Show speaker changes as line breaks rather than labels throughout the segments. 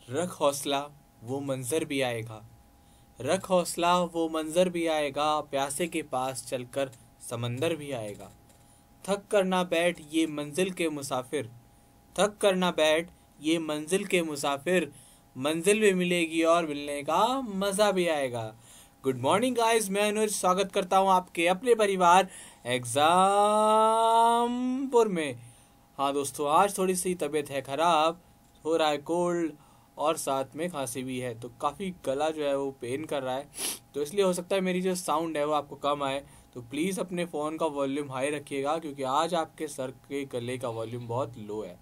रख हौसला वो मंजर भी आएगा, रख हौसला वो मंजर भी आएगा, प्यासे के पास चलकर समंदर भी आएगा। थक कर ना बैठ ये मंजिल के मुसाफिर, थक कर ना बैठ ये मंजिल के मुसाफिर, मंजिल भी मिलेगी और मिलने का मज़ा भी आएगा। गुड मॉर्निंग गाइस, मैं अनुज स्वागत करता हूँ आपके अपने परिवार एग्जामपुर में। हाँ दोस्तों, आज थोड़ी सी तबीयत है ख़राब, हो रहा है कोल्ड और साथ में खांसी भी है, तो काफ़ी गला जो है वो पेन कर रहा है, तो इसलिए हो सकता है मेरी जो साउंड है वो आपको कम आए। तो प्लीज़ अपने फ़ोन का वॉल्यूम हाई रखिएगा, क्योंकि आज आपके सर के गले का वॉल्यूम बहुत लो है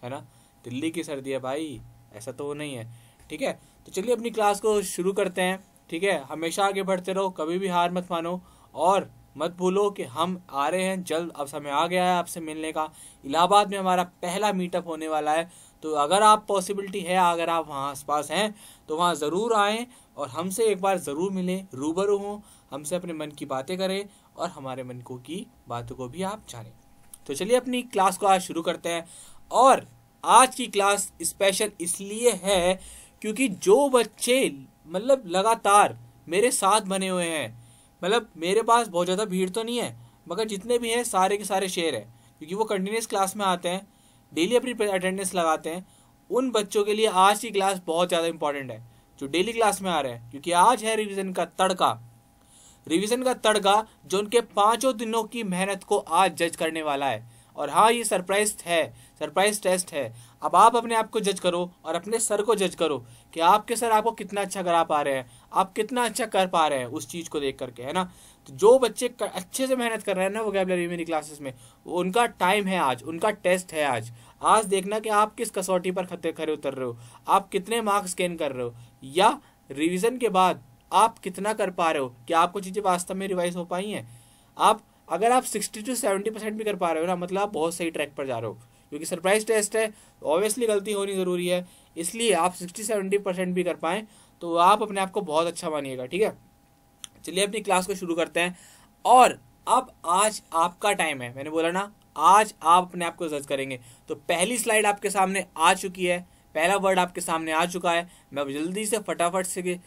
ना। दिल्ली की सर्दी है भाई, ऐसा तो नहीं है। ठीक है, तो चलिए अपनी क्लास को शुरू करते हैं। ठीक है, हमेशा आगे बढ़ते रहो, कभी भी हार मत मानो और मत भूलो कि हम आ रहे हैं जल्द। अब समय आ गया है आपसे मिलने का। इलाहाबाद में हमारा पहला मीटअप होने वाला है, तो अगर आप पॉसिबिलिटी है, अगर आप वहाँ आसपास हैं तो वहाँ ज़रूर आएँ और हमसे एक बार ज़रूर मिलें, रूबरू हों, हमसे अपने मन की बातें करें और हमारे मन को की बातों को भी आप जानें। तो चलिए अपनी क्लास को आज शुरू करते हैं। और आज की क्लास स्पेशल इसलिए है क्योंकि जो बच्चे मतलब लगातार मेरे साथ बने हुए हैं, मतलब मेरे पास बहुत ज़्यादा भीड़ तो नहीं है, मगर जितने भी हैं सारे के सारे शेयर हैं, क्योंकि वो कंटिन्यूस क्लास में आते हैं, डेली अपनी अटेंडेंस लगाते हैं। उन बच्चों के लिए आज की क्लास बहुत ज़्यादा इंपॉर्टेंट है जो डेली क्लास में आ रहे हैं, क्योंकि आज है रिवीजन का तड़का। रिवीजन का तड़का जो उनके 5 दिनों की मेहनत को आज जज करने वाला है। और हाँ, ये सरप्राइज है, सरप्राइज टेस्ट है। अब आप अपने आप को जज करो और अपने सर को जज करो कि आपके सर आपको कितना अच्छा करा पा रहे हैं, आप कितना अच्छा कर पा रहे हैं उस चीज़ को देख करके, है ना। तो जो बच्चे अच्छे से मेहनत कर रहे हैं ना वोकैबुलरी मेरी क्लासेस में, उनका टाइम है आज, उनका टेस्ट है आज। आज देखना कि आप किस कसौटी पर खरे उतर रहे हो, आप कितने मार्क्स गेन कर रहे हो, या रिवीजन के बाद आप कितना कर पा रहे हो, क्या आपको चीज़ें वास्तव में रिवाइज हो पाई हैं। अगर आप 60 to 70% भी कर पा रहे हो ना, मतलब आप बहुत सही ट्रैक पर जा रहे हो, क्योंकि सरप्राइज टेस्ट है, ऑब्वियसली गलती होनी ज़रूरी है, इसलिए आप 60-70% भी कर पाएँ तो आप अपने आप को बहुत अच्छा मानिएगा। ठीक है, चलिए अपनी क्लास को शुरू करते हैं। और अब आज आपका टाइम है, मैंने बोला ना आज आप अपने आप को जज करेंगे। तो पहली स्लाइड आपके सामने आ चुकी है, पहला वर्ड आपके सामने आ चुका है। मैं जल्दी से फटाफट से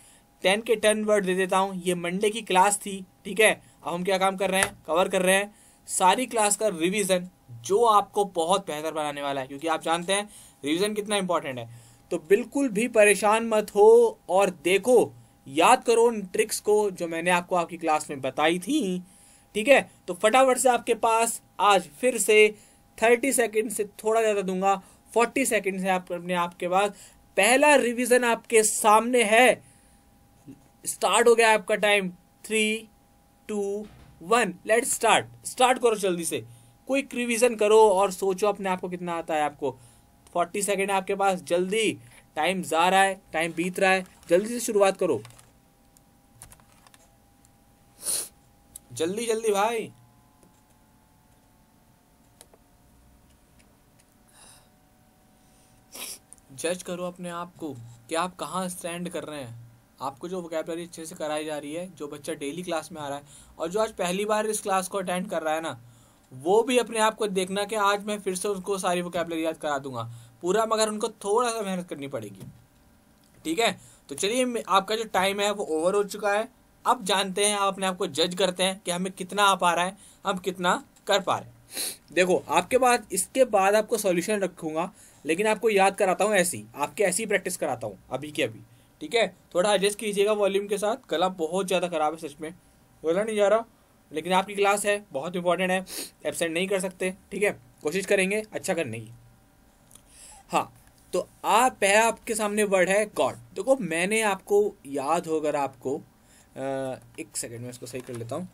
10 के 10 वर्ड दे देता हूँ। ये मंडे की क्लास थी, ठीक है। अब हम क्या काम कर रहे हैं, कवर कर रहे हैं सारी क्लास का रिवीजन, जो आपको बहुत बेहतर बनाने वाला है, क्योंकि आप जानते हैं रिवीजन कितना इंपॉर्टेंट है। तो बिल्कुल भी परेशान मत हो और देखो, याद करो उन ट्रिक्स को जो मैंने आपको आपकी क्लास में बताई थी। ठीक है, तो फटाफट से आपके पास आज फिर से 30 सेकंड से थोड़ा ज़्यादा दूंगा, 40 सेकंड से आप अपने आपके पास पहला रिवीजन आपके सामने है। स्टार्ट हो गया आपका टाइम, 3, 2, 1, लेट्स स्टार्ट करो जल्दी से, क्विक रिवीजन करो और सोचो अपने आप को कितना आता है आपको। 40 सेकंड आपके पास, जल्दी, टाइम जा रहा है, टाइम बीत रहा है, जल्दी से शुरुआत करो, जल्दी जल्दी भाई। जज करो अपने आप को कि आप कहाँ स्टैंड कर रहे हैं। आपको जो वोकैबुलरी अच्छे से कराई जा रही है, जो बच्चा डेली क्लास में आ रहा है और जो आज पहली बार इस क्लास को अटेंड कर रहा है ना, वो भी अपने आप को देखना कि आज मैं फिर से उनको सारी वोकैबुलरी याद करा दूंगा पूरा, मगर उनको थोड़ा सा मेहनत करनी पड़ेगी। ठीक है, तो चलिए आपका जो टाइम है वो ओवर हो चुका है। अब जानते हैं, आप अपने आप को जज करते हैं कि हमें कितना आ पा रहा है, हम कितना कर पा रहे हैं। देखो आपके बाद, इसके बाद आपको सॉल्यूशन रखूंगा, लेकिन आपको याद कराता हूँ ऐसी प्रैक्टिस कराता हूँ अभी की अभी। ठीक है, थोड़ा एडजस्ट कीजिएगा वॉल्यूम के साथ, गला बहुत ज़्यादा ख़राब है, सच में बोला नहीं जा रहा, लेकिन आपकी क्लास है, बहुत इंपॉर्टेंट है, एब्सेंट नहीं कर सकते। ठीक है, कोशिश करेंगे अच्छा करने की। हाँ, तो आपके सामने वर्ड है गॉड। देखो मैंने आपको याद हो, अगर आपको एक सेकेंड में इसको सही कर लेता हूँ।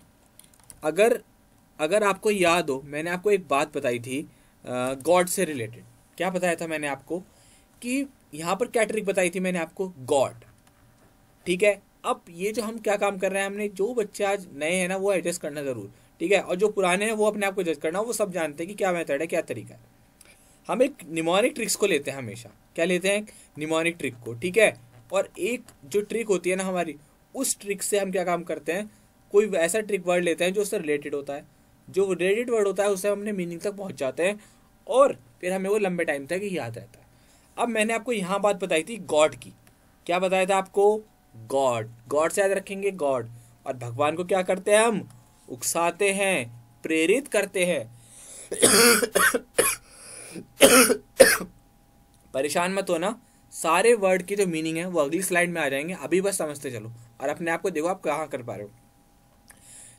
अगर आपको याद हो, मैंने आपको एक बात बताई थी गॉड से रिलेटेड। क्या बताया था मैंने आपको कि यहाँ पर क्या ट्रिक बताई थी मैंने आपको, गॉड। ठीक है, अब ये जो हम क्या काम कर रहे हैं, हमने जो बच्चे आज नए हैं ना वो एडजस्ट करना ज़रूर। ठीक है, और जो पुराने हैं वो अपने आप को एडजस्ट करना, वो सब जानते हैं कि क्या मेथड है, क्या तरीका है। हम एक निमोनिक ट्रिक्स को लेते हैं हमेशा, क्या लेते हैं, निमोनिक ट्रिक को। ठीक है, और एक जो ट्रिक होती है ना हमारी, उस ट्रिक से हम क्या काम करते हैं, कोई ऐसा ट्रिक वर्ड लेते हैं जो उससे रिलेटेड होता है, जो रिलेटेड वर्ड होता है उससे हम अपने मीनिंग तक पहुँच जाते हैं और फिर हमें वो लंबे टाइम तक ही याद रहता है। अब मैंने आपको यहाँ बात बताई थी गॉड की, क्या बताया था आपको? गॉड, गॉड से याद रखेंगे गॉड। और भगवान को क्या करते हैं हम? उकसाते हैं, प्रेरित करते हैं। परेशान मत होना, सारे वर्ड की जो मीनिंग है वो अगली स्लाइड में आ जाएंगे, अभी बस समझते चलो और अपने आप को देखो आप कहाँ कर पा रहे हो।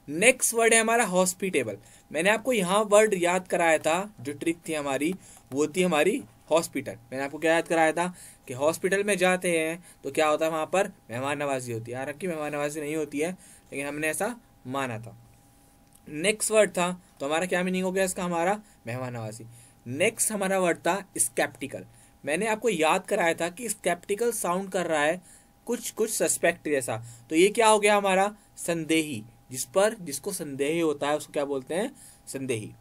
नेक्स्ट वर्ड है हमारा हॉस्पिटेबल। मैंने आपको यहाँ वर्ड याद कराया था, जो ट्रिक थी हमारी वो थी हमारी हॉस्पिटल। मैंने आपको क्या याद कराया था कि हॉस्पिटल में जाते हैं तो क्या होता है, वहाँ पर मेहमान नवाजी होती है। हालांकि मेहमान नवाजी नहीं होती है, लेकिन हमने ऐसा माना था। नेक्स्ट वर्ड था तो हमारा क्या मीनिंग हो गया इसका? हमारा मेहमान नवाजी। नेक्स्ट हमारा वर्ड था स्केप्टिकल। मैंने आपको याद कराया था कि स्केप्टिकल साउंड कर रहा है कुछ कुछ सस्पेक्ट जैसा, तो ये क्या हो गया हमारा? संदेही। जिसको संदेह होता है उसको क्या बोलते हैं? संदेही।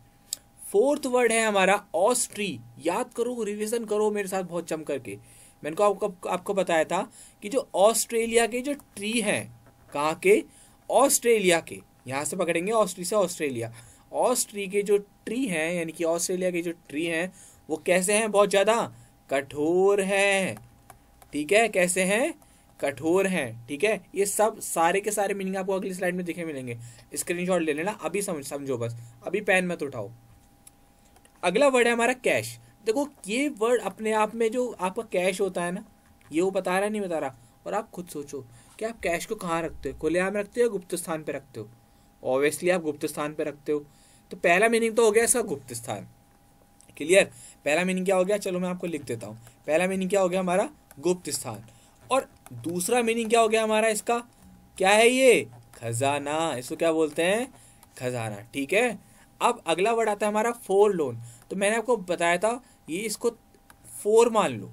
फोर्थ वर्ड है हमारा ऑस्ट्री। याद करो, रिवीजन करो मेरे साथ बहुत चम करके। मैंने को आपको बताया था कि जो ऑस्ट्रेलिया के जो ट्री हैं, कहाँ के? ऑस्ट्रेलिया के। यहाँ से पकड़ेंगे ऑस्ट्री से ऑस्ट्रेलिया। ऑस्ट्री के जो ट्री हैं, यानी कि ऑस्ट्रेलिया के जो ट्री हैं वो कैसे हैं? बहुत ज्यादा कठोर हैं। ठीक है, कैसे हैं? कठोर हैं। ठीक है, ये सब सारे के सारे मीनिंग आपको अगली स्लाइड में दिखे मिलेंगे, स्क्रीनशॉट ले लेना। अभी समझो बस, अभी पेन मत उठाओ। अगला वर्ड है हमारा कैश। देखो ये वर्ड अपने आप में जो आपका कैश होता है ना, ये वो बता रहा नहीं बता रहा। और आप खुद सोचो कि आप कैश को कहाँ रखते हो? खुलेआम रखते हो, गुप्त स्थान पे रखते हो? ऑब्वियसली आप गुप्त स्थान पे रखते हो। तो पहला मीनिंग तो हो गया इसका गुप्त स्थान। क्लियर? पहला मीनिंग क्या हो गया? चलो मैं आपको लिख देता हूँ। पहला मीनिंग क्या हो गया हमारा? गुप्त स्थान। और दूसरा मीनिंग क्या हो गया हमारा इसका? क्या है ये? खजाना। इसको क्या बोलते हैं? खजाना। ठीक है, अब अगला वर्ड आता है हमारा फोर लोन। तो मैंने आपको बताया था ये, इसको फोर मान लो।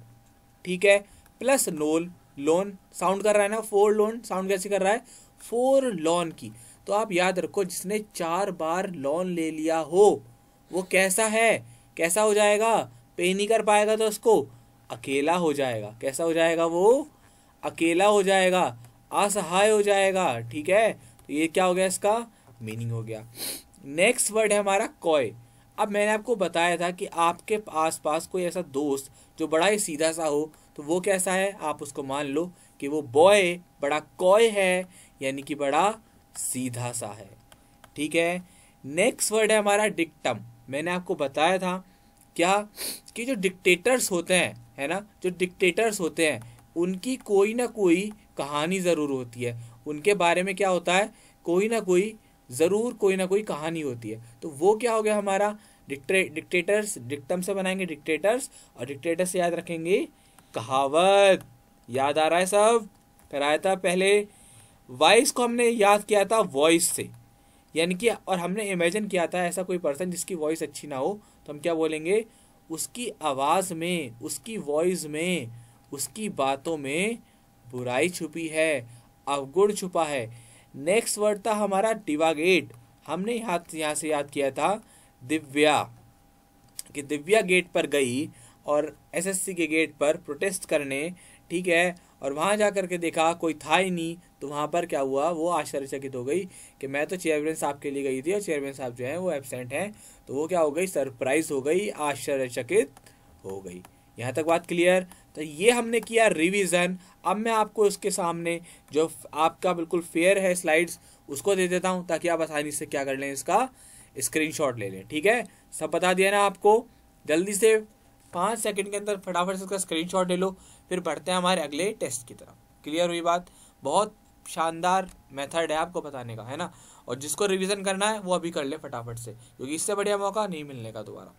ठीक है, प्लस लोन, लोन साउंड कर रहा है ना, फोर लोन साउंड कैसे कर रहा है? फोर लॉन की। तो आप याद रखो, जिसने 4 बार लोन ले लिया हो वो कैसा है? कैसा हो जाएगा? पे नहीं कर पाएगा तो उसको अकेला हो जाएगा। कैसा हो जाएगा वो? अकेला हो जाएगा, असहाय हो जाएगा। ठीक है, तो ये क्या हो गया? इसका मीनिंग हो गया। नेक्स्ट वर्ड है हमारा कॉय। अब मैंने आपको बताया था कि आपके आसपास कोई ऐसा दोस्त जो बड़ा ही सीधा सा हो, तो वो कैसा है? आप उसको मान लो कि वो बॉय बड़ा कॉय है, यानी कि बड़ा सीधा सा है। ठीक है, नेक्स्ट वर्ड है हमारा डिक्टम। मैंने आपको बताया था क्या कि जो डिक्टेटर्स होते हैं, है ना, जो डिक्टेटर्स होते हैं उनकी कोई ना कोई कहानी ज़रूर होती है। उनके बारे में क्या होता है? कोई ना कोई कहानी होती है। तो वो क्या हो गया हमारा? डिक्टेटर्स। डिक्टम से बनाएंगे डिक्टेटर्स, और डिक्टेटर से याद रखेंगे कहावत। याद आ रहा है सब? कराया था पहले। वॉइस को हमने याद किया था वॉइस से, यानी कि, और हमने इमेजिन किया था ऐसा कोई पर्सन जिसकी वॉइस अच्छी ना हो, तो हम क्या बोलेंगे? उसकी आवाज़ में, उसकी वॉइस में, उसकी बातों में बुराई छुपी है, अवगुण छुपा है। नेक्स्ट वर्ड था हमारा डिवागेट। हमने यहाँ से याद किया था दिव्या, कि दिव्या गेट पर गई और एसएससी के गेट पर प्रोटेस्ट करने। ठीक है, और वहाँ जा करके देखा कोई था ही नहीं, तो वहाँ पर क्या हुआ? वो आश्चर्यचकित हो गई कि मैं तो चेयरमैन साहब के लिए गई थी और चेयरमैन साहब जो हैं वो एब्सेंट हैं। तो वो क्या हो गई? सरप्राइज हो गई, आश्चर्यचकित हो गई। यहाँ तक बात क्लियर? तो ये हमने किया रिवीजन। अब मैं आपको इसके सामने जो आपका बिल्कुल फेयर है स्लाइड्स, उसको दे देता हूँ ताकि आप आसानी से क्या कर लें? इसका स्क्रीनशॉट ले लें। ठीक है, सब बता दिया ना आपको? जल्दी से 5 सेकंड के अंदर फटाफट से इसका स्क्रीनशॉट ले लो, फिर बढ़ते हैं हमारे अगले टेस्ट की तरफ। क्लियर हुई बात? बहुत शानदार मेथड है आपको बताने का, है ना। और जिसको रिवीजन करना है वो अभी कर ले फटाफट से, क्योंकि इससे बढ़िया मौका नहीं मिलने का दोबारा।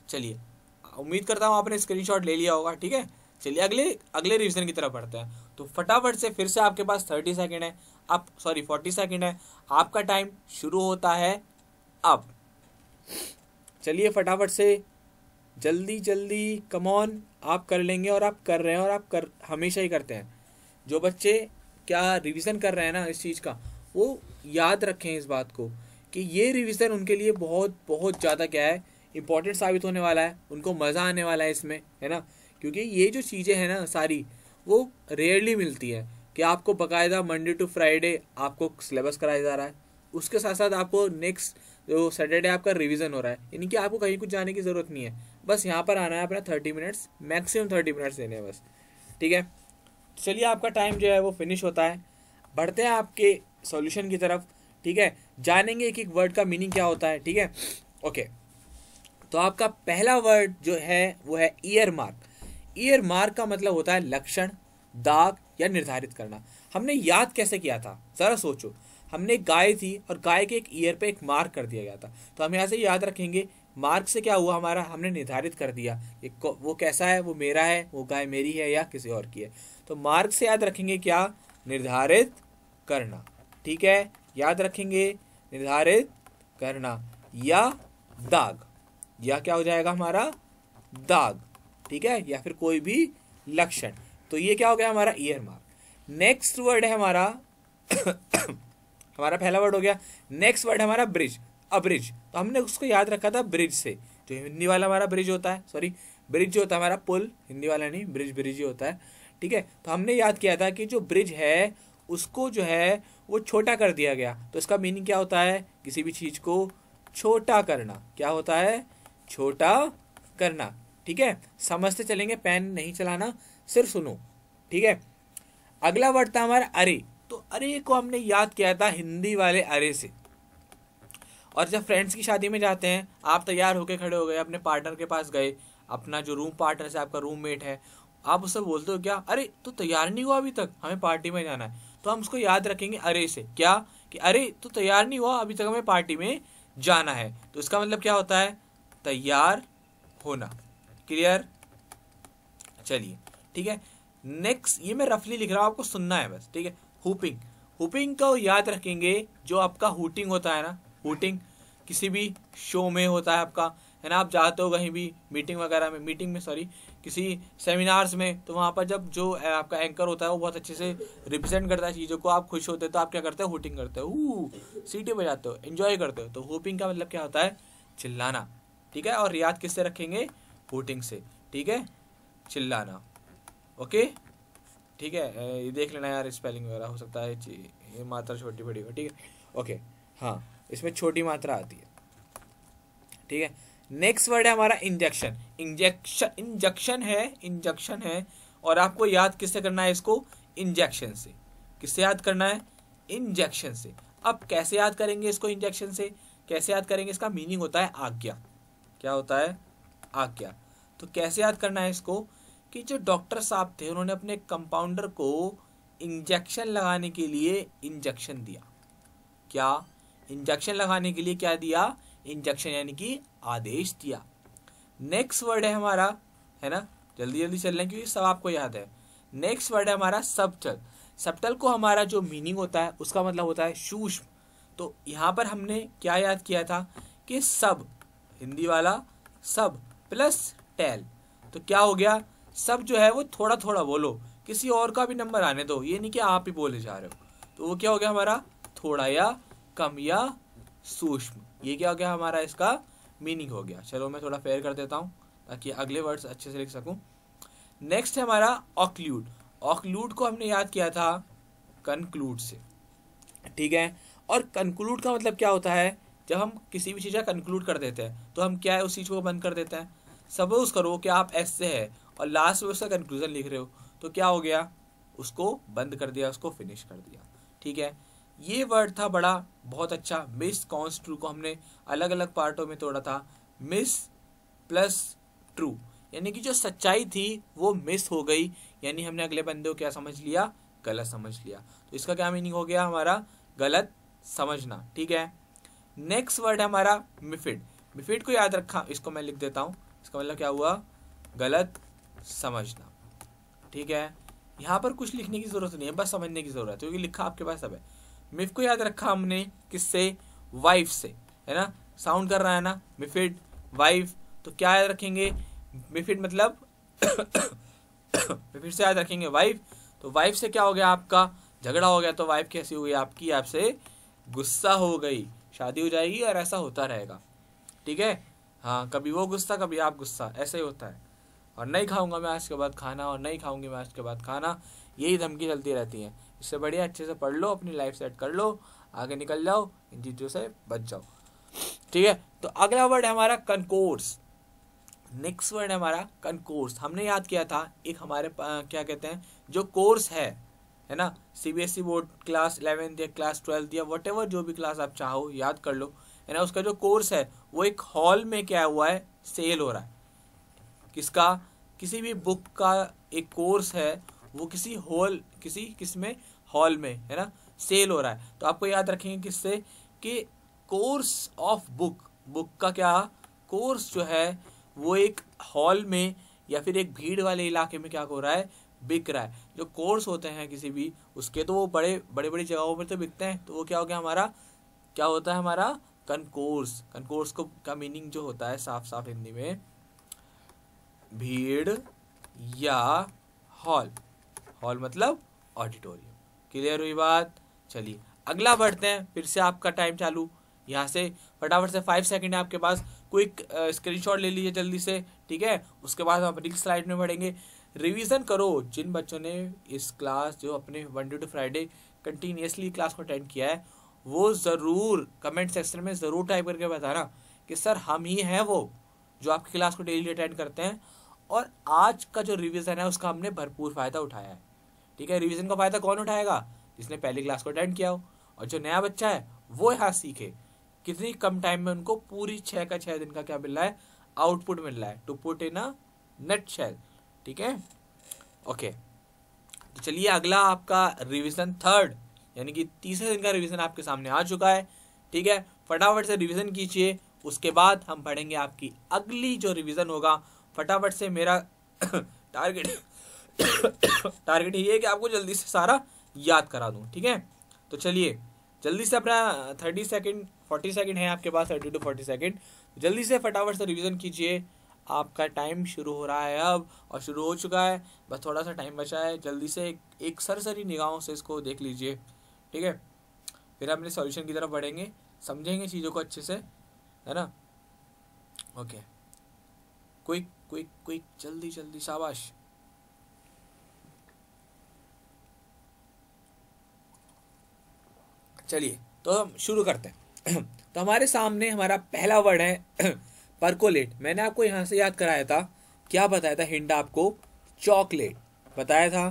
चलिए, उम्मीद करता हूँ आपने स्क्रीनशॉट ले लिया होगा। ठीक है, चलिए अगले रिवीजन की तरफ बढ़ते हैं। तो फटाफट से फिर से आपके पास 30 सेकंड है, 40 सेकंड है। आपका टाइम शुरू होता है अब। चलिए फटाफट से, जल्दी जल्दी, कम ऑन, आप कर लेंगे। और आप कर रहे हैं, और आप हमेशा ही करते हैं। जो बच्चे क्या रिवीजन कर रहे हैं ना इस चीज़ का, वो याद रखें इस बात को कि ये रिवीजन उनके लिए बहुत बहुत ज़्यादा क्या है, इंपॉर्टेंट साबित होने वाला है। उनको मज़ा आने वाला है इसमें, है ना। क्योंकि ये जो चीज़ें हैं ना सारी, वो रेयरली मिलती है कि आपको बाकायदा मंडे टू फ्राइडे आपको सिलेबस कराया जा रहा है, उसके साथ साथ आपको नेक्स्ट जो सैटरडे आपका रिवीजन हो रहा है। यानी कि आपको कहीं कुछ जाने की ज़रूरत नहीं है, बस यहाँ पर आना है अपना 30 मिनट्स, मैक्सिमम 30 मिनट्स देने हैं बस, ठीक है। चलिए आपका टाइम जो है वो फिनिश होता है, बढ़ते हैं आपके सॉल्यूशन की तरफ, ठीक है। जानेंगे एक एक वर्ड का मीनिंग क्या होता है, ठीक है। ओके, तो आपका पहला वर्ड जो है वो है ईयर मार्क। ईयर मार्क का मतलब होता है लक्षण, दाग या निर्धारित करना। हमने याद कैसे किया था, जरा सोचो। हमने गाय थी और गाय के एक ईयर पे एक मार्क कर दिया गया था, तो हम यहाँ से याद रखेंगे मार्क से क्या हुआ हमारा, हमने निर्धारित कर दिया वो कैसा है, वो मेरा है, वो गाय मेरी है या किसी और की है। तो मार्क से याद रखेंगे क्या, निर्धारित करना, ठीक है। याद रखेंगे निर्धारित करना, या दाग, या क्या हो जाएगा हमारा दाग, ठीक है, या फिर कोई भी लक्षण। तो ये क्या हो गया हमारा ईयर मार्क। नेक्स्ट वर्ड है हमारा हमारा पहला वर्ड हो गया। नेक्स्ट वर्ड है हमारा ब्रिज, अब्रिज। तो हमने उसको याद रखा था ब्रिज से, जो हिंदी वाला हमारा ब्रिज होता है, सॉरी ब्रिज जो होता है हमारा पुल, हिंदी वाला नहीं, ब्रिज ब्रिज ही होता है, ठीक है। तो हमने याद किया था कि जो ब्रिज है उसको जो है वो छोटा कर दिया गया। तो इसका मीनिंग क्या होता है, किसी भी चीज को छोटा करना। क्या होता है, छोटा करना, ठीक है। समझते चलेंगे, पेन नहीं चलाना, सिर्फ सुनो, ठीक है। अगला वर्ड था हमारा अरे। तो अरे को हमने याद किया था हिंदी वाले अरे से। और जब फ्रेंड्स की शादी में जाते हैं, आप तैयार होके खड़े हो गए, अपने पार्टनर के पास गए, अपना जो रूम पार्टनर से आपका रूममेट है, आप उससे बोलते हो क्या, अरे तू तैयार नहीं हुआ अभी तक, हमें पार्टी में जाना है। तो हम उसको याद रखेंगे अरे से, क्या कि अरे तू तैयार नहीं हुआ अभी तक, हमें पार्टी में जाना है। तो इसका मतलब क्या होता है, तैयार होना। क्लियर, चलिए ठीक है। नेक्स्ट, ये मैं रफली लिख रहा हूँ, आपको सुनना है बस, ठीक है। हुपिंग, हुपिंग को याद रखेंगे, जो आपका हुटिंग होता है ना, हुटिंग किसी भी शो में होता है आपका, है ना। आप जाते हो कहीं भी मीटिंग वगैरह में, किसी सेमिनार्स में, तो वहाँ पर जब जो आपका एंकर होता है वो बहुत अच्छे से रिप्रेजेंट करता है चीज़ों को, आप खुश होते हो तो आप क्या करते हो, हुटिंग करते हो, सीटी बजाते हो, एंजॉय करते हो। तो हुपिंग का मतलब क्या होता है, चिल्लाना, ठीक है। और याद किससे रखेंगे, हुटिंग से, ठीक है, चिल्लाना। ओके, ठीक है। ये देख लेना यार, स्पेलिंग वगैरह हो सकता है ये मात्रा छोटी बड़ी हो, ठीक है। ओके, हाँ, इसमें छोटी मात्रा आती है, ठीक है। नेक्स्ट वर्ड है हमारा इंजेक्शन। इंजेक्शन है, और आपको याद किससे करना है इसको, इंजेक्शन से। किससे याद करना है, इंजेक्शन से। अब कैसे याद करेंगे इसको, इंजेक्शन से कैसे याद करेंगे, इसका मीनिंग होता है आज्ञा। क्या होता है, आज्ञा। तो कैसे याद करना है इसको, कि जो डॉक्टर साहब थे उन्होंने अपने कंपाउंडर को इंजेक्शन लगाने के लिए इंजेक्शन दिया। क्या, इंजेक्शन लगाने के लिए क्या दिया, इंजेक्शन, यानी कि आदेश दिया। नेक्स्ट वर्ड है हमारा, है ना, जल्दी जल्दी चल रहे हैं क्योंकि सब आपको याद है। नेक्स्ट वर्ड है हमारा सबटल। सबटल को हमारा जो मीनिंग होता है उसका मतलब होता है सूक्ष्म। तो यहाँ पर हमने क्या याद किया था कि सब, हिंदी वाला सब प्लस टेल। तो क्या हो गया, सब जो है वो थोड़ा थोड़ा बोलो, किसी और का भी नंबर आने दो, ये नहीं कि आप ही बोले जा रहे हो। तो वो क्या हो गया हमारा, थोड़ा या कम या सूक्ष्म। ये क्या हो गया हमारा, इसका मीनिंग हो गया। चलो मैं थोड़ा फेयर कर देता हूँ ताकि अगले वर्ड्स अच्छे से लिख सकूँ। नेक्स्ट है हमारा ऑक्लूड। ऑक्लूड को हमने याद किया था कंक्लूड से, ठीक है। और कंक्लूड का मतलब क्या होता है, जब हम किसी भी चीज़ का कंक्लूड कर देते हैं तो हम क्या है, उस चीज़ को बंद कर देते हैं। सपोज करो कि आप एस से है और लास्ट में उसका कंक्लूजन लिख रहे हो, तो क्या हो गया, उसको बंद कर दिया, उसको फिनिश कर दिया, ठीक है। ये वर्ड था बड़ा बहुत अच्छा, मिस कॉन्स ट्रू को हमने अलग अलग पार्टों में तोड़ा था। मिस प्लस ट्रू, यानी कि जो सच्चाई थी वो मिस हो गई, यानी हमने अगले बंदे को क्या समझ लिया, गलत समझ लिया। तो इसका क्या मीनिंग हो गया हमारा, गलत समझना, ठीक है। नेक्स्ट वर्ड है हमारा मिफिड। मिफिड को याद रखा, इसको मैं लिख देता हूँ। इसका मतलब क्या हुआ, गलत समझना, ठीक है। यहाँ पर कुछ लिखने की जरूरत नहीं है, बस समझने की जरूरत है क्योंकि लिखा आपके पास सब है। मिफ को याद रखा हमने किससे, वाइफ से, है ना, साउंड कर रहा है ना, मिफिड वाइफ। तो क्या याद रखेंगे, मिफिड मतलब मिफिड से याद रखेंगे वाइफ। तो वाइफ से क्या हो गया, आपका झगड़ा हो गया, तो वाइफ कैसी हुई आपकी, आपसे गुस्सा हो गई, शादी हो जाएगी और ऐसा होता रहेगा, ठीक है। हाँ, कभी वो गुस्सा कभी आप गुस्सा, ऐसा ही होता है। और नहीं खाऊंगा मैं आज के बाद खाना, और नहीं खाऊंगी मैं आज के बाद खाना, यही धमकी चलती रहती है। इससे बढ़िया अच्छे से पढ़ लो, अपनी लाइफ सेट कर लो, आगे निकल जाओ, इन चीज़ों से बच जाओ, ठीक है। तो अगला वर्ड है हमारा कनकोर्स। नेक्स्ट वर्ड है हमारा कंकोर्स। हमने याद किया था एक हमारे क्या कहते हैं जो कोर्स है ना, सीबीएसई बोर्ड क्लास 11th या क्लास 12th या वट एवर जो भी क्लास आप चाहो याद कर लो, है ना। उसका जो कोर्स है वो एक हॉल में क्या हुआ है, सेल हो रहा है। किसका, किसी भी बुक का एक कोर्स है वो किसी हॉल किसमें हॉल में, है ना, सेल हो रहा है। तो आपको याद रखेंगे किससे कि कोर्स ऑफ बुक का क्या कोर्स जो है वो एक हॉल में या फिर एक भीड़ वाले इलाके में क्या हो रहा है, बिक रहा है। जो कोर्स होते हैं किसी भी उसके तो वो बड़ी जगहों पर तो बिकते हैं। तो वो क्या हो गया हमारा, क्या होता है हमारा कंकोर्स। कंकोर्स को का मीनिंग जो होता है साफ साफ हिंदी में भीड़ या हॉल। हॉल मतलब ऑडिटोरियम। क्लियर हुई बात। चलिए अगला बढ़ते हैं, फिर से आपका टाइम चालू। यहाँ से फटाफट से 5 सेकंड है आपके पास, क्विक स्क्रीनशॉट ले लीजिए जल्दी से, ठीक है। उसके बाद हम नेक्स्ट स्लाइड में बढ़ेंगे। रिवीजन करो जिन बच्चों ने इस क्लास जो अपने Monday to Friday continuously class को अटेंड किया है वो ज़रूर कमेंट सेक्शन में ज़रूर टाइप करके बताना कि सर हम ही हैं वो जो आपकी क्लास को डेली अटेंड करते हैं और आज का जो रिवीजन है उसका हमने भरपूर फ़ायदा उठाया है, ठीक है। रिवीजन का फ़ायदा कौन उठाएगा, जिसने पहली क्लास को अटेंड किया हो, और जो नया बच्चा है वो यहाँ सीखे। कितनी कम टाइम में उनको पूरी 6 का 6 दिन का क्या मिल रहा है, आउटपुट मिल रहा है, to put in a nutshell, ठीक है। ओके, तो चलिए अगला आपका रिवीजन थर्ड यानी कि तीसरे दिन का रिवीजन आपके सामने आ चुका है, ठीक है। फटाफट से रिवीजन कीजिए, उसके बाद हम पढ़ेंगे आपकी अगली जो रिवीजन होगा। फटाफट से मेरा टारगेट टारगेट ये है कि आपको जल्दी से सारा याद करा दूं, ठीक है। तो चलिए जल्दी से अपना 30 सेकंड 40 सेकंड है आपके पास, 30 to 40 सेकंड, जल्दी से फटाफट से रिवीजन कीजिए। आपका टाइम शुरू हो रहा है अब, और शुरू हो चुका है, बस थोड़ा सा टाइम बचा है। जल्दी से एक सरसरी निगाहों से इसको देख लीजिए, ठीक है। फिर अपने सॉल्यूशन की तरफ बढ़ेंगे, समझेंगे चीज़ों को अच्छे से, है ना। ओके, क्विक क्विक क्विक, जल्दी जल्दी, शाबाश। चलिए तो हम शुरू करते हैं। तो हमारे सामने हमारा पहला वर्ड है परकोलेट। मैंने आपको यहाँ से याद कराया था, क्या बताया था हिंट आपको, चॉकलेट बताया था।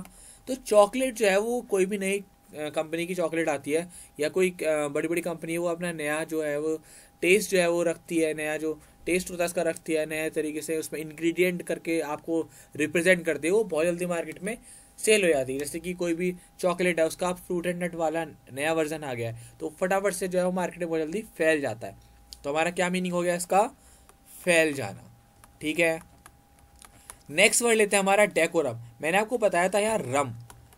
तो चॉकलेट जो है वो कोई भी नई कंपनी की चॉकलेट आती है या कोई बड़ी बड़ी कंपनी है वो अपना नया जो है वो टेस्ट जो है वो रखती है, नया जो टेस्ट होता है उसका रखती है, नए तरीके से उसमें इंग्रेडिएंट करके आपको रिप्रेजेंट करती है, वो बहुत जल्दी मार्केट में सेल हो जाती है। जैसे कि कोई भी चॉकलेट है उसका फ्रूट एंड नट वाला नया वर्जन आ गया है तो फटाफट से जो है वो मार्केट में बहुत जल्दी फैल जाता है। तो हमारा क्या मीनिंग हो गया इसका, फैल जाना, ठीक है। नेक्स्ट वर्ड लेते हैं हमारा डेकोरम। मैंने आपको बताया था यार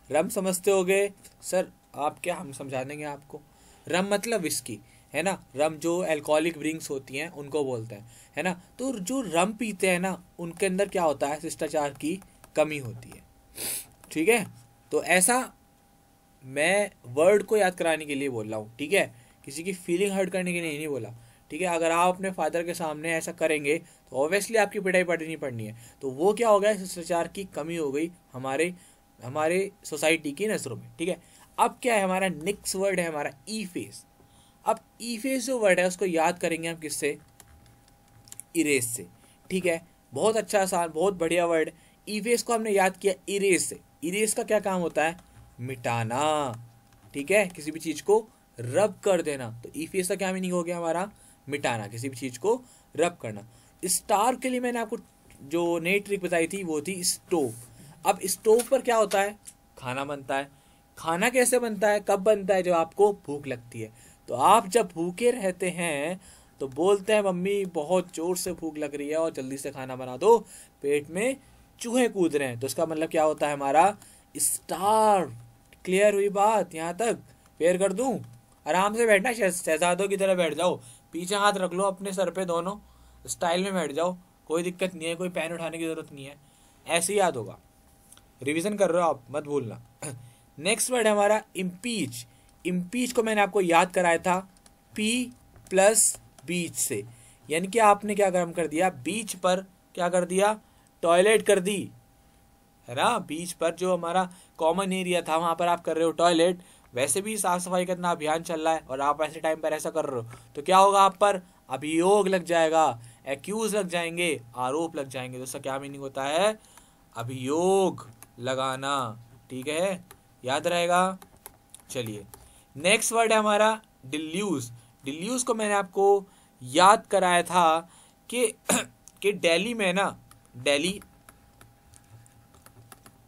रम समझते होगे सर आप, क्या हम समझा देंगे आपको। रम मतलब विस्की, है ना। रम जो अल्कोहलिक ड्रिंक्स होती हैं उनको बोलते हैं, है ना। तो जो रम पीते हैं ना उनके अंदर क्या होता है, शिष्टाचार की कमी होती है, ठीक है। तो ऐसा मैं वर्ड को याद कराने के लिए बोल रहा हूँ, ठीक है, किसी की फीलिंग हर्ट करने के लिए नहीं बोला, ठीक है। अगर आप अपने फादर के सामने ऐसा करेंगे तो ऑब्वियसली आपकी पिटाई पड़नी है। तो वो क्या हो गया, शिष्टाचार की कमी हो गई हमारे सोसाइटी की नज़रों में, ठीक है। अब क्या है हमारा नेक्स्ट वर्ड है हमारा ई फेस। अब ई फेस जो वर्ड है उसको याद करेंगे हम किससे, इरेज से, ठीक है। बहुत अच्छा आसान बहुत बढ़िया वर्ड। ई फेस को हमने याद किया इरेज से। इरेज का क्या काम होता है, मिटाना, ठीक है, किसी भी चीज को रब कर देना। तो ई फेस का क्या मीनिंग हो गया हमारा, मिटाना, किसी भी चीज को रब करना। स्टार के लिए मैंने आपको जो नई ट्रिक बताई थी वो थी स्टोव। अब स्टोव पर क्या होता है, खाना बनता है। खाना कैसे बनता है, कब बनता है, जब आपको भूख लगती है। तो आप जब भूखे रहते हैं तो बोलते हैं मम्मी बहुत जोर से भूख लग रही है और जल्दी से खाना बना दो, पेट में चूहे कूद रहे हैं। तो इसका मतलब क्या होता है हमारा, स्टार। क्लियर हुई बात यहाँ तक, पेयर कर दूं, आराम से बैठना, शहजादों की तरह बैठ जाओ, पीछे हाथ रख लो अपने सर पे, दोनों स्टाइल में बैठ जाओ, कोई दिक्कत नहीं है, कोई पेन उठाने की जरूरत नहीं है, ऐसे ही याद होगा। रिवीजन कर रहे हो आप, मत भूलना। नेक्स्ट वर्ड है हमारा इम्पीच। इम्पीच को मैंने आपको याद कराया था पी प्लस बीच से, यानी कि आपने क्या काम कर दिया, बीच पर क्या कर दिया, टॉयलेट कर दी, है ना। बीच पर जो हमारा कॉमन एरिया था वहां पर आप कर रहे हो टॉयलेट। वैसे भी साफ सफाई का इतना अभियान चल रहा है और आप ऐसे टाइम पर ऐसा कर रहे हो तो क्या होगा, आप पर अभियोग लग जाएगा, एक्यूज लग जाएंगे, आरोप लग जाएंगे, तो इसका क्या मीनिंग होता है? अभियोग लगाना। ठीक है, याद रहेगा। चलिए, नेक्स्ट वर्ड है हमारा डिल्यूज। डिल्यूज को मैंने आपको याद कराया था कि कि दिल्ली में ना, दिल्ली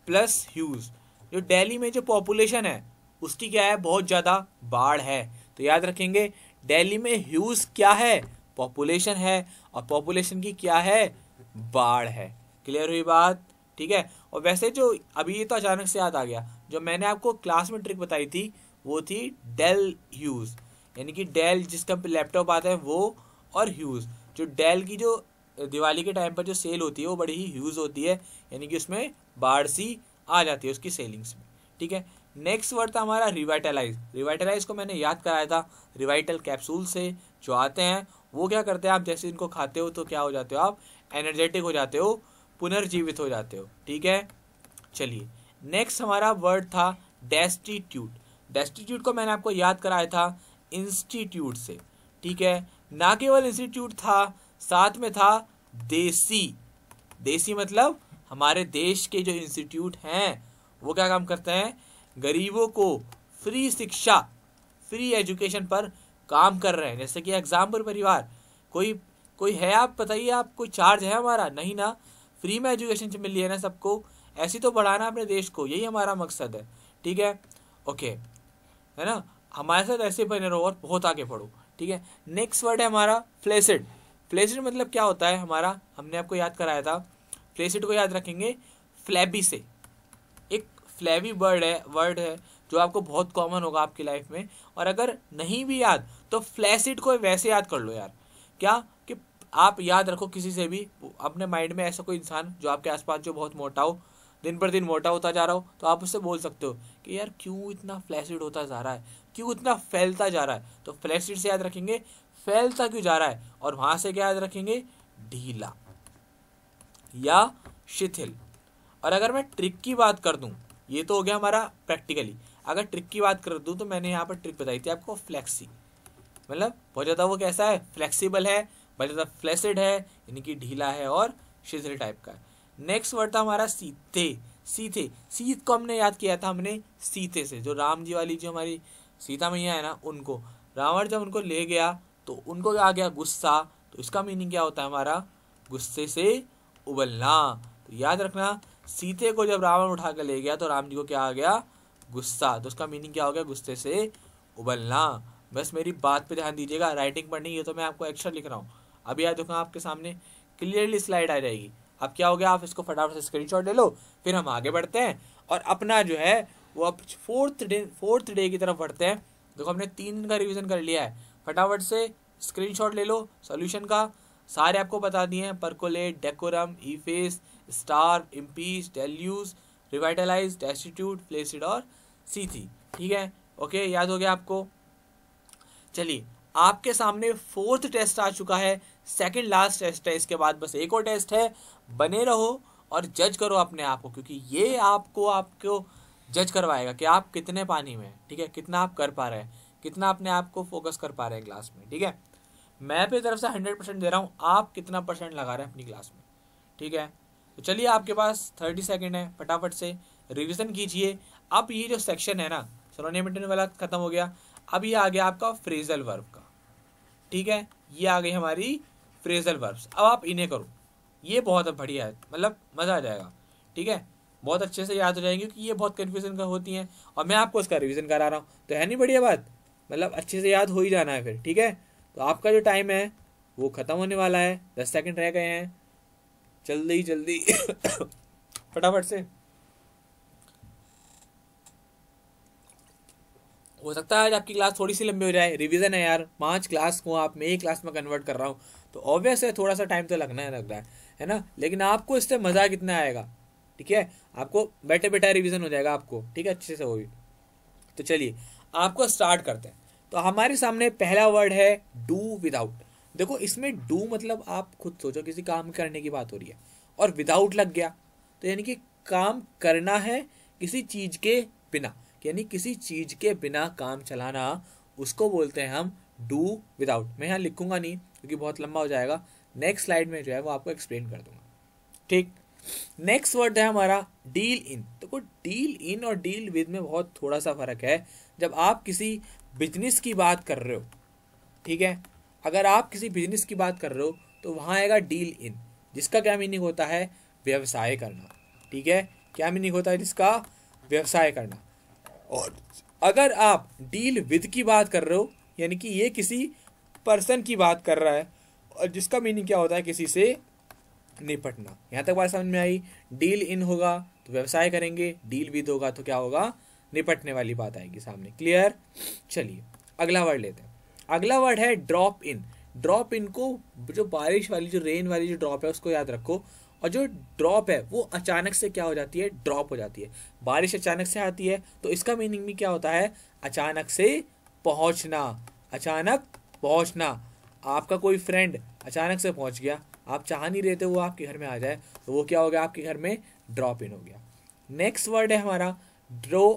प्लस ह्यूज, जो दिल्ली में जो पॉपुलेशन है उसकी क्या है? बहुत ज़्यादा बाढ़ है। तो याद रखेंगे, दिल्ली में ह्यूज क्या है? पॉपुलेशन है, और पॉपुलेशन की क्या है? बाढ़ है। क्लियर हुई बात? ठीक है। और वैसे जो अभी ये तो अचानक से याद आ गया, जो मैंने आपको क्लास में ट्रिक बताई थी वो थी डेल ह्यूज, यानी कि डेल जिसका लैपटॉप आता है वो, और ह्यूज जो डेल की जो दिवाली के टाइम पर जो सेल होती है वो बड़ी ही ह्यूज होती है, यानी कि उसमें बाढ़ सी आ जाती है उसकी सेलिंग्स में। ठीक है। नेक्स्ट वर्ड था हमारा रिवाइटलाइज। रिवाइटलाइज को मैंने याद कराया था, रिवाइटल कैप्सूल से जो आते हैं वो क्या करते हैं, आप जैसे इनको खाते हो तो क्या हो जाते हो? आप एनर्जेटिक हो जाते हो, पुनर्जीवित हो जाते हो। ठीक है। चलिए, नेक्स्ट हमारा वर्ड था डेस्टिट्यूट। डेस्टिट्यूट को मैंने आपको याद कराया था इंस्टीट्यूट से। ठीक है, ना केवल इंस्टीट्यूट था, साथ में था देसी। देसी मतलब हमारे देश के जो इंस्टीट्यूट हैं वो क्या काम करते हैं? गरीबों को फ्री शिक्षा, फ्री एजुकेशन पर काम कर रहे हैं। जैसे कि एग्जाम्पल परिवार, कोई कोई है, आप बताइए, आप कोई चार्ज है हमारा? नहीं ना, फ्री में एजुकेशन मिल रही है ना सबको, ऐसी तो बढ़ाना अपने देश को, यही हमारा मकसद है। ठीक है, ओके, है ना, हमारे साथ ऐसे बने रहो और बहुत आगे बढ़ो। ठीक है। नेक्स्ट वर्ड है हमारा फ्लेसिड। फ्लेसिड मतलब क्या होता है हमारा? हमने आपको याद कराया था, फ्लेसिड को याद रखेंगे फ्लैबी से। एक फ्लैबी वर्ड है जो आपको बहुत कॉमन होगा आपकी लाइफ में, और अगर नहीं भी याद तो फ्लैसिड को वैसे याद कर लो यार। क्या कि आप याद रखो किसी से भी अपने माइंड में ऐसा कोई इंसान जो आपके आसपास जो बहुत मोटा हो, दिन पर दिन मोटा होता जा रहा हो, तो आप उससे बोल सकते हो कि यार क्यों इतना फ्लैसिड होता जा रहा है, क्यों इतना फैलता जा रहा है? तो फ्लैसिड से याद रखेंगे फैलता क्यों जा रहा है, और वहां से क्या याद रखेंगे? ढीला या शिथिल। और अगर मैं ट्रिक की बात कर दूं, ये तो हो गया हमारा प्रैक्टिकली, अगर ट्रिक की बात कर दूं तो मैंने यहाँ पर ट्रिक बताई थी आपको, फ्लेक्सी, मतलब बहुत ज़्यादा वो कैसा है? फ्लेक्सिबल है, बहुत ज़्यादा फ्लैसिड है, यानी कि ढीला है और शिथिल टाइप का है। नेक्स्ट वर्ड था हमारा सीते। सीते, सीत को हमने याद किया था हमने सीते से, जो राम जी वाली जो हमारी सीता मैया है ना, उनको रावण जब उनको ले गया तो उनको आ गया गुस्सा, तो इसका मीनिंग क्या होता है हमारा? गुस्से से उबलना। तो याद रखना, सीते को जब रावण उठा कर ले गया तो राम जी को क्या आ गया? गुस्सा। तो उसका मीनिंग क्या हो गया? गुस्से से उबलना। बस मेरी बात पे ध्यान दीजिएगा, राइटिंग पढ़नी है तो मैं आपको एक्स्ट्रा लिख रहा हूँ। अभी याद रखना, आपके सामने क्लियरली स्लाइड आ जाएगी। अब क्या हो गया, आप इसको फटाफट से स्क्रीनशॉट ले लो, फिर हम आगे बढ़ते हैं और अपना जो है वो अब फोर्थ डे की तरफ बढ़ते हैं। देखो हमने 3 दिन का रिवीजन कर लिया है, फटाफट से स्क्रीनशॉट ले लो सॉल्यूशन का, सारे आपको बता दिए हैं, percolate, decorum, efface, star, impeach, deluge, revitalise, destitute, flaccid और सीथी। ठीक है, ओके, याद हो गया आपको। चलिए, आपके सामने 4th टेस्ट आ चुका है, सेकंड लास्ट टेस्ट है, इसके बाद बस एक और टेस्ट है। बने रहो और जज करो अपने आप को, क्योंकि ये आपको जज करवाएगा कि आप कितने पानी में हैं। ठीक है, कितना आप कर पा रहे हैं, कितना अपने आप को फोकस कर पा रहे हैं क्लास में। ठीक है, मैं अपनी तरफ से 100% दे रहा हूँ, आप कितना परसेंट लगा रहे हैं अपनी क्लास में। ठीक है, तो चलिए, आपके पास 30 सेकेंड है, फटाफट से रिविजन कीजिए। अब ये जो सेक्शन है ना, सिनोनिम वाला खत्म हो गया, अब ये आ गया आपका फ्रेजल वर्ब का। ठीक है, ये आ गई हमारी फ्रेजल वर्ब्स। अब आप इन्हें करो, ये बहुत बढ़िया है, मतलब मज़ा आ जाएगा। ठीक है, बहुत अच्छे से याद हो जाएंगे, क्योंकि ये बहुत कन्फ्यूजन का होती हैं और मैं आपको इसका रिवीजन करा रहा हूँ, तो है नहीं बढ़िया बात? मतलब अच्छे से याद हो ही जाना है फिर। ठीक है, तो आपका जो टाइम है वो ख़त्म होने वाला है, 10 सेकंड रह गए हैं, जल्दी जल्दी फटाफट से। हो सकता है आज आपकी क्लास थोड़ी सी लंबी हो जाए, रिवीजन है यार, 5 क्लास को आप मैं 1 क्लास में कन्वर्ट कर रहा हूँ, तो ऑब्वियस है थोड़ा सा टाइम तो लगना है, लग रहा है ना, लेकिन आपको इससे मज़ा कितना आएगा। ठीक है, आपको बैठे बैठे रिवीजन हो जाएगा आपको। ठीक है, अच्छे से वो भी। तो चलिए, आपको स्टार्ट करते हैं। तो हमारे सामने पहला वर्ड है डू विदाउट। देखो, इसमें डू मतलब आप खुद सोचो, किसी काम करने की बात हो रही है और विदाउट लग गया, तो यानी कि काम करना है किसी चीज़ के बिना, यानी किसी चीज़ के बिना काम चलाना, उसको बोलते हैं हम डू विदाउट। मैं यहाँ लिखूंगा नहीं क्योंकि बहुत लंबा हो जाएगा, नेक्स्ट स्लाइड में जो है वो आपको एक्सप्लेन कर दूंगा। ठीक, नेक्स्ट वर्ड है हमारा डील इन। देखो डील इन और डील विद में बहुत थोड़ा सा फर्क है। जब आप किसी बिजनेस की बात कर रहे हो, ठीक है, अगर आप किसी बिजनेस की बात कर रहे हो तो वहाँ आएगा डील इन, जिसका क्या मीनिंग होता है, व्यवसाय करना। ठीक है, क्या मीनिंग होता है जिसका, व्यवसाय करना। और अगर आप डील विद की बात कर रहे हो, यानी कि ये किसी पर्सन की बात कर रहा है, और जिसका मीनिंग क्या होता है, किसी से निपटना। यहाँ तक बात समझ में आई। डील इन होगा तो व्यवसाय करेंगे, डील विद होगा तो क्या होगा, निपटने वाली बात आएगी सामने। क्लियर। चलिए अगला वर्ड लेते हैं। अगला वर्ड है ड्रॉप इन। ड्रॉप इन को, जो बारिश वाली, जो रेन वाली जो ड्रॉप है उसको याद रखो। और जो ड्रॉप है वो अचानक से क्या हो जाती है, ड्रॉप हो जाती है। बारिश अचानक से आती है तो इसका मीनिंग भी क्या होता है, अचानक से पहुंचना। अचानक पहुंचना। आपका कोई फ्रेंड अचानक से पहुंच गया, आप चाह नहीं रहे थे वो आपके घर में आ जाए, तो वो क्या हो गया, आपके घर में ड्रॉप इन हो गया। नेक्स्ट वर्ड है हमारा ड्रॉ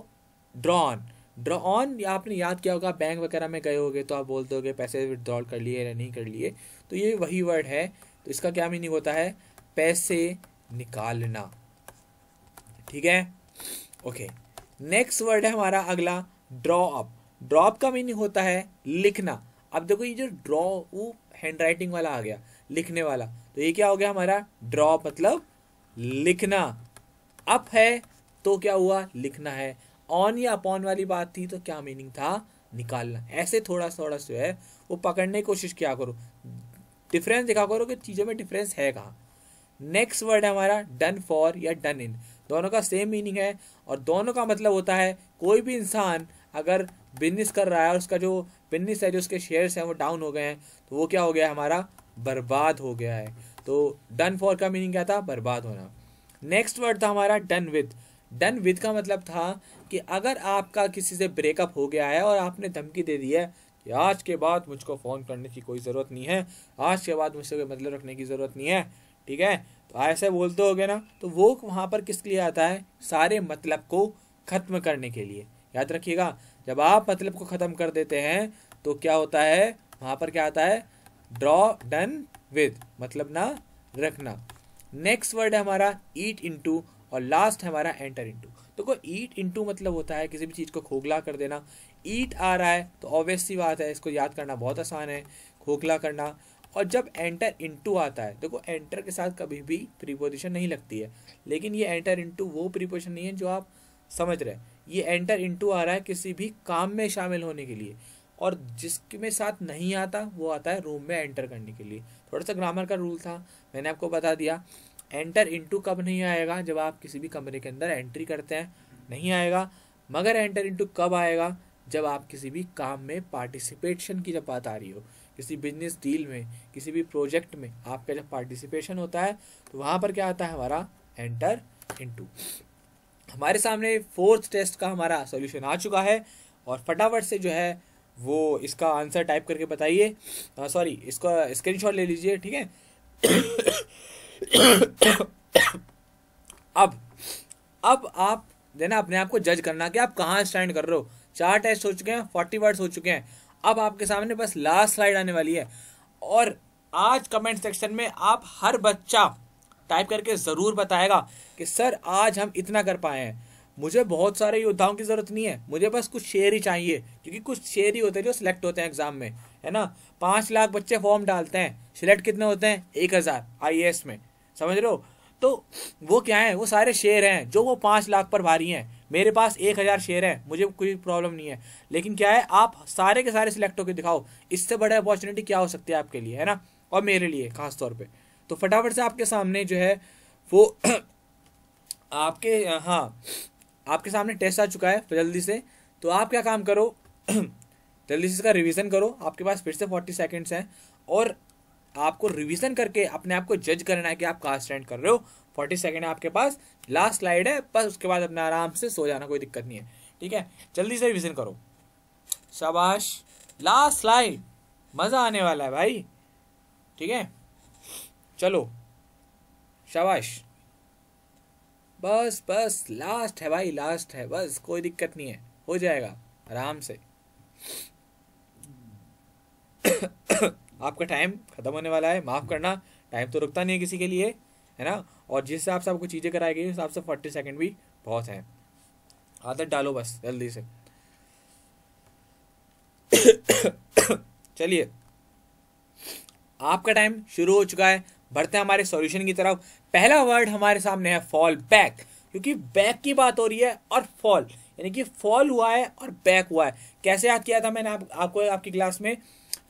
ऑन। ड्रॉ ऑन आपने याद किया होगा, बैंक वगैरह में गए होगे तो आप बोलते होगे पैसे विड्रॉल कर लिए या नहीं कर लिए, तो ये वही वर्ड है। तो इसका क्या मीनिंग होता है, पैसे निकालना। ठीक है, ओके। नेक्स्ट वर्ड है हमारा अगला ड्रॉ अप। ड्रॉ अप का मीनिंग होता है लिखना। अब देखो ये जो ड्रॉ, वो हैंड राइटिंग वाला आ गया, लिखने वाला, तो ये क्या हो गया हमारा, ड्रॉ मतलब लिखना। अप है तो क्या हुआ, लिखना है। ऑन या अपॉन वाली बात थी तो क्या मीनिंग था, निकालना। ऐसे थोड़ा थोड़ा जो है वो पकड़ने की कोशिश किया करो, डिफरेंस दिखा करो कि चीज़ों में डिफरेंस है कहाँ। नेक्स्ट वर्ड है हमारा डन फॉर या डन इन। दोनों का सेम मीनिंग है और दोनों का मतलब होता है कोई भी इंसान अगर बिजनेस कर रहा है और उसका जो बिजनेस है, जो उसके शेयर्स हैं वो डाउन हो गए हैं, तो वो क्या हो गया हमारा, बर्बाद हो गया है। तो डन फॉर का मीनिंग क्या था, बर्बाद होना। नेक्स्ट वर्ड था हमारा डन विद। डन विद का मतलब था कि अगर आपका किसी से ब्रेकअप हो गया है और आपने धमकी दे दी है कि आज के बाद मुझको फ़ोन करने की कोई ज़रूरत नहीं है, आज के बाद मुझसे कोई मतलब रखने की ज़रूरत नहीं है, ठीक है, तो ऐसे बोलते होगे ना, तो वो वहाँ पर किस लिए आता है, सारे मतलब को ख़त्म करने के लिए। याद रखिएगा, जब आप मतलब को ख़त्म कर देते हैं तो क्या होता है, वहाँ पर क्या आता है, ड्रॉ डन विद, मतलब ना रखना। नेक्स्ट वर्ड है हमारा ईट इनटू और लास्ट है हमारा एंटर इनटू। देखो ईट इनटू मतलब होता है किसी भी चीज़ को खोखला कर देना। ईट आ रहा है तो ऑब्वियस सी बात है, इसको याद करना बहुत आसान है, खोखला करना। और जब एंटर इनटू आता है, देखो एंटर के साथ कभी भी प्रीपोजिशन नहीं लगती है, लेकिन ये एंटर इनटू वो प्रीपोजिशन नहीं है जो आप समझ रहे हैं। ये एंटर इनटू आ रहा है किसी भी काम में शामिल होने के लिए, और जिसके साथ नहीं आता वो आता है रूम में एंटर करने के लिए। थोड़ा सा ग्रामर का रूल था, मैंने आपको बता दिया। एंटर इनटू कब नहीं आएगा, जब आप किसी भी कमरे के अंदर एंट्री करते हैं, नहीं आएगा। मगर एंटर इनटू कब आएगा, जब आप किसी भी काम में पार्टिसिपेशन की जब बात आ रही हो, किसी बिजनेस डील में, किसी भी प्रोजेक्ट में आपका जब पार्टिसिपेशन होता है, तो वहाँ पर क्या आता है हमारा, एंटर इनटू। हमारे सामने फोर्थ टेस्ट का हमारा सॉल्यूशन आ चुका है, और फटाफट से जो है वो इसका आंसर टाइप करके बताइए, सॉरी इसका स्क्रीनशॉट ले लीजिए, ठीक है। अब आप देना अपने आप को जज करना कि आप कहाँ स्टैंड कर रहे हो। 4 टेस्ट हो चुके हैं, 40 वर्ड्स हो चुके हैं। अब आपके सामने बस लास्ट स्लाइड आने वाली है, और आज कमेंट सेक्शन में आप हर बच्चा टाइप करके ज़रूर बताएगा कि सर आज हम इतना कर पाए हैं। मुझे बहुत सारे योद्धाओं की ज़रूरत नहीं है, मुझे बस कुछ शेर ही चाहिए, क्योंकि कुछ शेर ही होते हैं जो सिलेक्ट होते हैं एग्जाम में, है ना। 5 लाख बच्चे फॉर्म डालते हैं, सिलेक्ट कितने होते हैं, 1000 IAS में, समझ रहे हो। तो वो क्या है, वो सारे शेर हैं जो वो 5 लाख पर भारी हैं। मेरे पास 1000 शेर हैं, मुझे कोई प्रॉब्लम नहीं है, लेकिन क्या है, आप सारे के सारे सिलेक्ट होकर दिखाओ। इससे बड़ा अपॉर्चुनिटी क्या हो सकती है आपके लिए, है ना, और मेरे लिए खास तौर पे। तो फटाफट से आपके सामने जो है वो आपके सामने टेस्ट आ चुका है जल्दी से। तो आप क्या काम करो, जल्दी से इसका रिवीजन करो। आपके पास फिर से 40 सेकेंड्स हैं, और आपको रिवीजन करके अपने आप को जज करना है कि आप कहाँ स्टैंड कर रहे हो। 40 सेकेंड है आपके पास, लास्ट स्लाइड है बस, उसके बाद अपने आराम से सो जाना, कोई दिक्कत नहीं है, ठीक है। जल्दी से रिवीजन करो, शाबाश, लास्ट स्लाइड, मज़ा आने वाला है भाई, ठीक है। चलो शाबाश, बस बस लास्ट है भाई, लास्ट है बस, कोई दिक्कत नहीं है, हो जाएगा आराम से। आपका टाइम खत्म होने वाला है, माफ़ करना, टाइम तो रुकता नहीं है किसी के लिए, है ना। और जिस हिसाब से आपको चीज़ें कराई गई उस हिसाब से 40 सेकंड भी बहुत है। आदत डालो बस जल्दी से। चलिए, आपका टाइम शुरू हो चुका है, बढ़ते हैं हमारे सॉल्यूशन की तरफ। पहला वर्ड हमारे सामने है फॉल बैक, क्योंकि बैक की बात हो रही है और फॉल यानी कि फॉल हुआ है और बैक हुआ है। कैसे याद किया था मैंने आपको आपकी क्लास में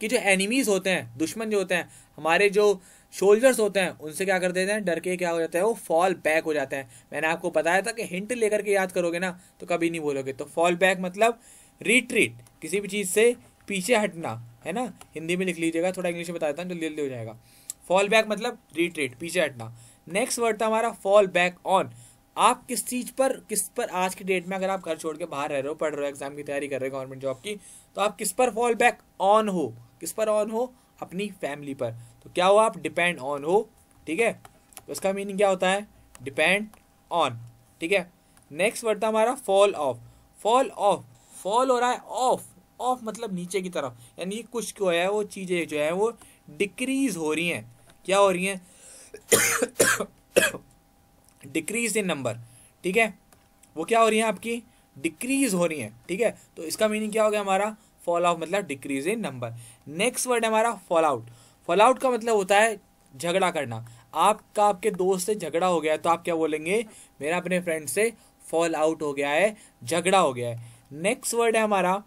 कि जो एनिमीज होते हैं, दुश्मन जो होते हैं, हमारे जो सोल्जर्स होते हैं, उनसे क्या कर देते हैं, डर के क्या हो जाता है, वो फॉल बैक हो जाते हैं। मैंने आपको बताया था कि हिंट लेकर के याद करोगे ना तो कभी नहीं बोलोगे। तो फॉल बैक मतलब रिट्रीट, किसी भी चीज़ से पीछे हटना, है ना। हिंदी में लिख लीजिएगा, थोड़ा इंग्लिश में बता देता हूँ, जल्दी जल्दी हो जाएगा। फॉल बैक मतलब रिट्रीट, पीछे हटना। नेक्स्ट वर्ड था हमारा फॉल बैक ऑन। आप किस पर आज की डेट में अगर आप घर छोड़ के बाहर रह रहे हो, पढ़ रहे हो, एग्जाम की तैयारी कर रहे हो गवर्नमेंट जॉब की, तो आप किस पर फॉल बैक ऑन हो, किस पर ऑन हो, अपनी फैमिली पर। तो क्या हो, आप डिपेंड ऑन हो, ठीक है। तो इसका मीनिंग क्या होता है, डिपेंड ऑन, ठीक है। नेक्स्ट वर्ड था हमारा fall of. Fall of, fall हो रहा है ऑफ, ऑफ मतलब नीचे की तरफ, यानी कुछ जो है वो चीज़ें जो है वो डिक्रीज हो रही हैं। क्या हो रही हैं, डिक्रीज इन नंबर, ठीक है। वो क्या हो रही है, आपकी डिक्रीज हो रही है, ठीक है। तो इसका मीनिंग क्या हो गया हमारा, फॉल ऑफ मतलब decrease in number. Next word है हमारा फॉल आउट। फॉल आउट का मतलब होता है झगड़ा करना। आपका आपके दोस्त से झगड़ा हो गया है तो आप क्या बोलेंगे, मेरा अपने फ्रेंड से फॉल आउट हो गया है, झगड़ा हो गया है। नेक्स्ट वर्ड है हमारा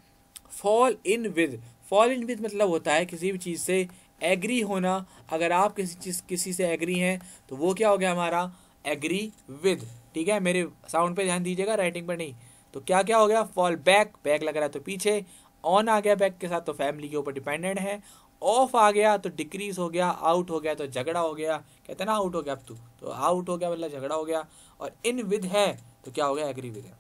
fall in with. Fall in with मतलब होता है किसी भी चीज़ से एग्री होना। अगर आप किसी से एग्री हैं तो वो क्या हो गया हमारा, एग्री विद, ठीक है। मेरे साउंड पे ध्यान दीजिएगा, राइटिंग पर नहीं। तो क्या क्या हो गया, फॉल बैक, बैक लग रहा है तो पीछे, ऑन आ गया बैक के साथ तो फैमिली के ऊपर डिपेंडेंट है, ऑफ आ गया तो डिक्रीज हो गया, आउट हो गया तो झगड़ा हो गया, कहते हैं ना आउट हो गया अब तू, तो आउट हो गया मतलब झगड़ा हो गया, और इन विद है तो क्या हो गया, एग्री विद है।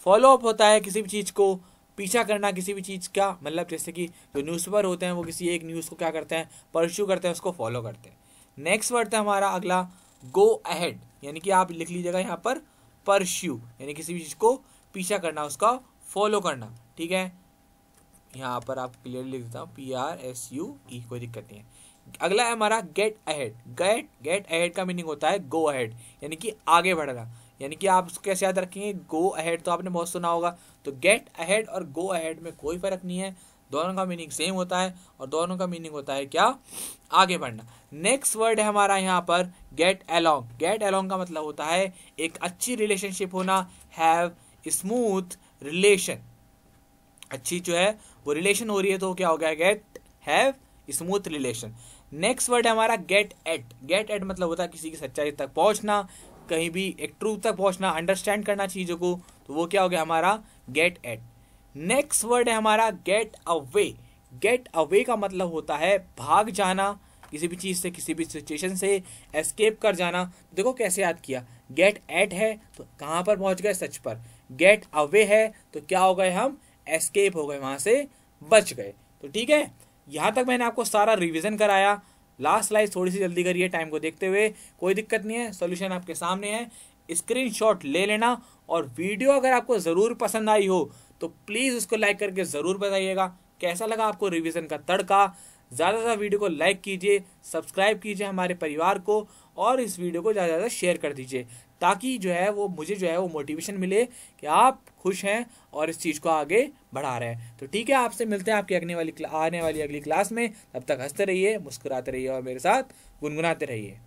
फॉलो अप होता है किसी भी चीज़ को पीछा करना, किसी भी चीज़ का मतलब जैसे कि जो न्यूज़पेपर होते हैं वो किसी एक न्यूज़ को क्या करते हैं, परस्यू करते हैं, उसको फॉलो करते हैं। नेक्स्ट वर्ड है हमारा अगला गो अहेड, यानी कि आप लिख लीजिएगा यहाँ पर परस्यू, यानी किसी भी चीज़ को पीछा करना, उसका फॉलो करना, ठीक है। यहाँ पर आप क्लियरली लिख देता हूँ PRSUE, कोई दिक्कत नहीं है। अगला है हमारा गेट अहेड। गेट अहेड का मीनिंग होता है गो अहेड, यानी कि आगे बढ़ना। यानी कि आप उसको कैसे याद रखेंगे, गो अहेड तो आपने बहुत सुना होगा, तो गेट अहेड और गो अहेड में कोई फर्क नहीं है, दोनों का मीनिंग सेम होता है और दोनों का मीनिंग होता है क्या, आगे बढ़ना। नेक्स्ट वर्ड है हमारा यहाँ पर गेट अलोंग। गेट अलोंग का मतलब होता है एक अच्छी रिलेशनशिप होना, हैव स्मूथ रिलेशन, अच्छी जो है वो रिलेशन हो रही है तो क्या हो गया, get have smooth relation. Next word है हमारा गेट एट। गेट एट मतलब होता है किसी की सच्चाई तक पहुंचना, कहीं भी एक ट्रूथ तक पहुंचना, अंडरस्टैंड करना चीज़ों को, तो वो क्या हो गया हमारा गेट एट। नेक्स्ट वर्ड है हमारा गेट अवे। गेट अवे का मतलब होता है भाग जाना, किसी भी चीज़ से, किसी भी सिचुएशन से एस्केप कर जाना। देखो कैसे याद किया, गेट एट है तो कहाँ पर पहुंच गए, सच पर। गेट अवे है तो क्या हो गए, हम एस्केप हो गए, वहां से बच गए। तो ठीक है, यहाँ तक मैंने आपको सारा रिवीजन कराया। लास्ट स्लाइड थोड़ी सी जल्दी करिए टाइम को देखते हुए, कोई दिक्कत नहीं है, सॉल्यूशन आपके सामने है, स्क्रीनशॉट ले लेना। और वीडियो अगर आपको ज़रूर पसंद आई हो तो प्लीज़ उसको लाइक करके ज़रूर बताइएगा कैसा लगा आपको रिवीजन का तड़का। ज़्यादा से ज़्यादा वीडियो को लाइक कीजिए, सब्सक्राइब कीजिए हमारे परिवार को, और इस वीडियो को ज़्यादा से ज़्यादा शेयर कर दीजिए, ताकि जो है वो मुझे जो है वो मोटिवेशन मिले कि आप खुश हैं और इस चीज़ को आगे बढ़ा रहे हैं। तो ठीक है, आपसे मिलते हैं आपकी आने वाली अगली क्लास में। तब तक हंसते रहिए, मुस्कुराते रहिए और मेरे साथ गुनगुनाते रहिए।